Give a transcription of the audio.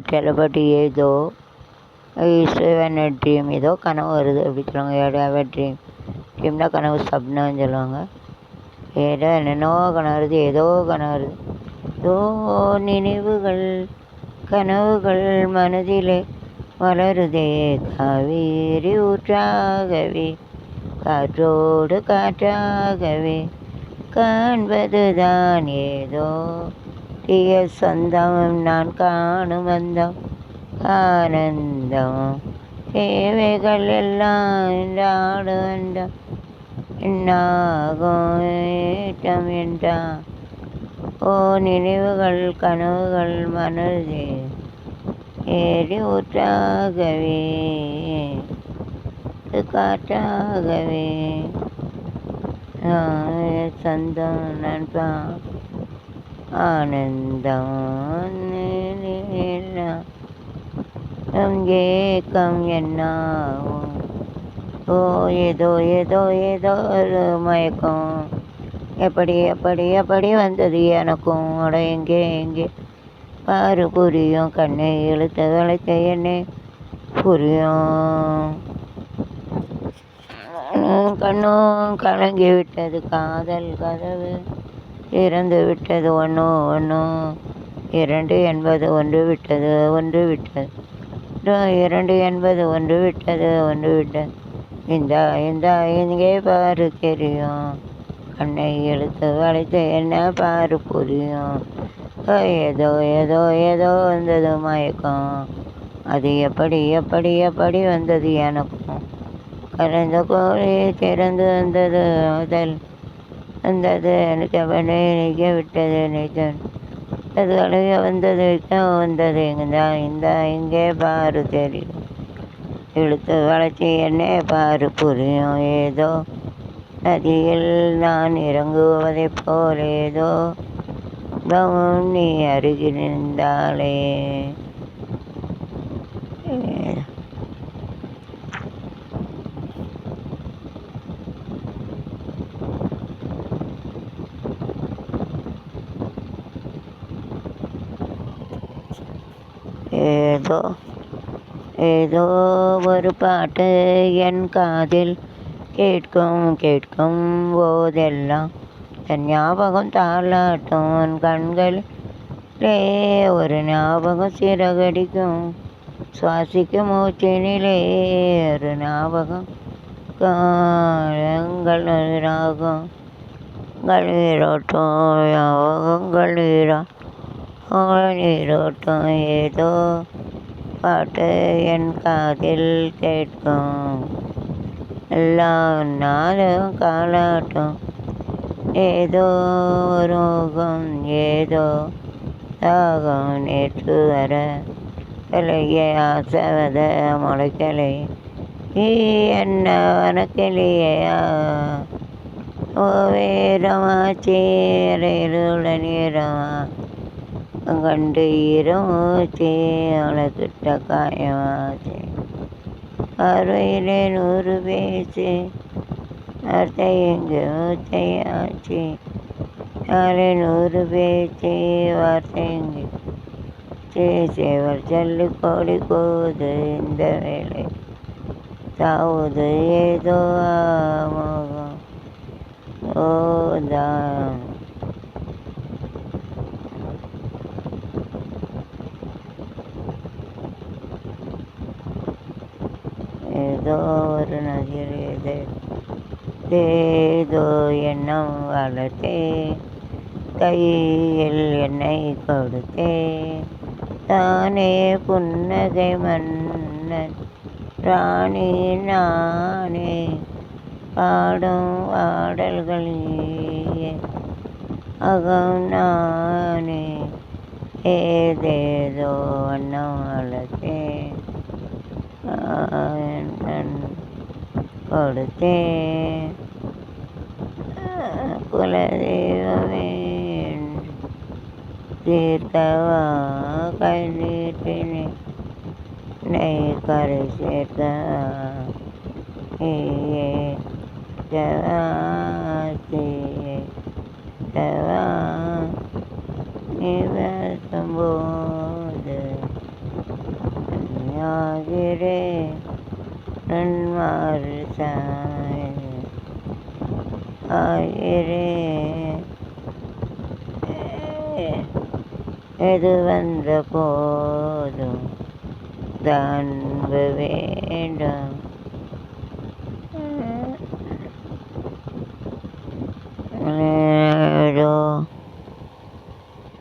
டெலபதி ஏதோ ட்ரீம் ஏதோ கனவு வருது அப்படி சொல்லுவாங்க. Have dream. ட்ரீம்னா கனவு, சப்னான்னு சொல்லுவாங்க. ஏதோ என்னென்னோ கனவு வருது, ஏதோ கனவு வருது. ஏதோ நினைவுகள் கனவுகள் மனதிலே வளருதே, காவேரி ஊற்றாகவே காற்றோடு காற்றாகவே காண்பதுதான் ஏதோ தீய சொந்தம், நான் காணும் அந்தம் ஆனந்தம், தேவைகள் எல்லாம் என்றாடு அந்தம் என்னாகும் ஏற்றம் என்றான். ஓ நினைவுகள் கனவுகள் மனதே ஏறி ஊற்றாகவே காற்றாகவே சொந்தம் நண்பன் ஆனந்தம் ஏக்கம் என்னாகும். ஓ ஏதோ ஏதோ ஏதோ ஒரு மயக்கம், எப்படி எப்படி எப்படி வந்தது எனக்கும். அட எங்கே எங்கே பாரு புரியும், கண்ணை இழுத்து வளைத்த என்னை புரியும். கண்ணும் கலங்கி விட்டது, காதல் கதவு திறந்து விட்டது. ஒன்றும் இரண்டு என்பது ஒன்று விட்டது, ஒன்று விட்டது. இரண்டு என்பது ஒன்று விட்டது, ஒன்று விட்டது. இந்த இந்த இங்கே பாரு தெரியும், கண்ணை இழுத்து வளைத்த என்ன பாரு புரியும். ஏதோ ஏதோ ஏதோ வந்தது மயக்கம், அது எப்படி எப்படி எப்படி வந்தது எனக்கும். கலந்த கோழி திறந்து வந்தது முதல் வந்தது எனக்கு அவனை நிற்க விட்டது நிஜம். அது அழக வந்தது வந்தது இந்த இங்கே பாரு தெரியும், இழுத்து வளைச்சி என்ன பாரு புரியும். ஏதோ நதியில் நான் இறங்குவதைப் போல் ஏதோ நீ அருகில் இருந்தாலே. ஏதோ ஏதோ ஒரு பாட்டு என் காதில் கேட்கும் கேட்கும் போதெல்லாம் தன் ஞாபகம் தாளாட்டும். கண்களிலே ஒரு ஞாபகம் சிறகடிக்கும், சுவாசிக்கும் மூச்சினிலே ஒரு ஞாபகம் காலங்கள் ராகம் நீரோட்டம் ஞாபகங்கள் நீரோட்டம். ஏதோ பாட்டு என் காதில் கேட்கும், எல்லாம் நாளும் காலாட்டும். ஏதோ ஒரு முகம் ஏதோ தாகம் நேற்று வர தலைய ஆசவத முளைக்கலை என்ன வனக்கிளியா. ஓ வேரமாச்சி இருள நேரமா கண்டு ஈரமூச்சி அவளைக்கிட்ட காயமாச்சு. பார்வையிலே 100 பேச்சு வார்த்தை எங்கு மூச்சையாச்சு. நாளை 100 பேச்சு வார்த்தை எங்கு சேவல் சொல்லி கோடி போகுது. இந்த வேலை சாவுது ஏதோ ஆமோகம் ஓதான். ஏதோ ஒரு நதியில் ஏதோ எண்ணம் வளர்த்தே, கையில் என்னை கொடுத்தே, தானே புன்னகை மன்னன் ராணி நானே பாடும் பாடல்கள் நீயே அகம் நானே. ஏதேதோ வண்ணம் வளர்த்தேன் கொடுத்தேன் குலதெய்வமே தீர்த்தவா கைநீட்டினே நெய் கரை சேர்த்தவா ஏ ஜவாசியே ஜவா நீ சம்போ நன்மாறு ஆயிரே எது வந்த போதும் அன்பு வேண்டும்.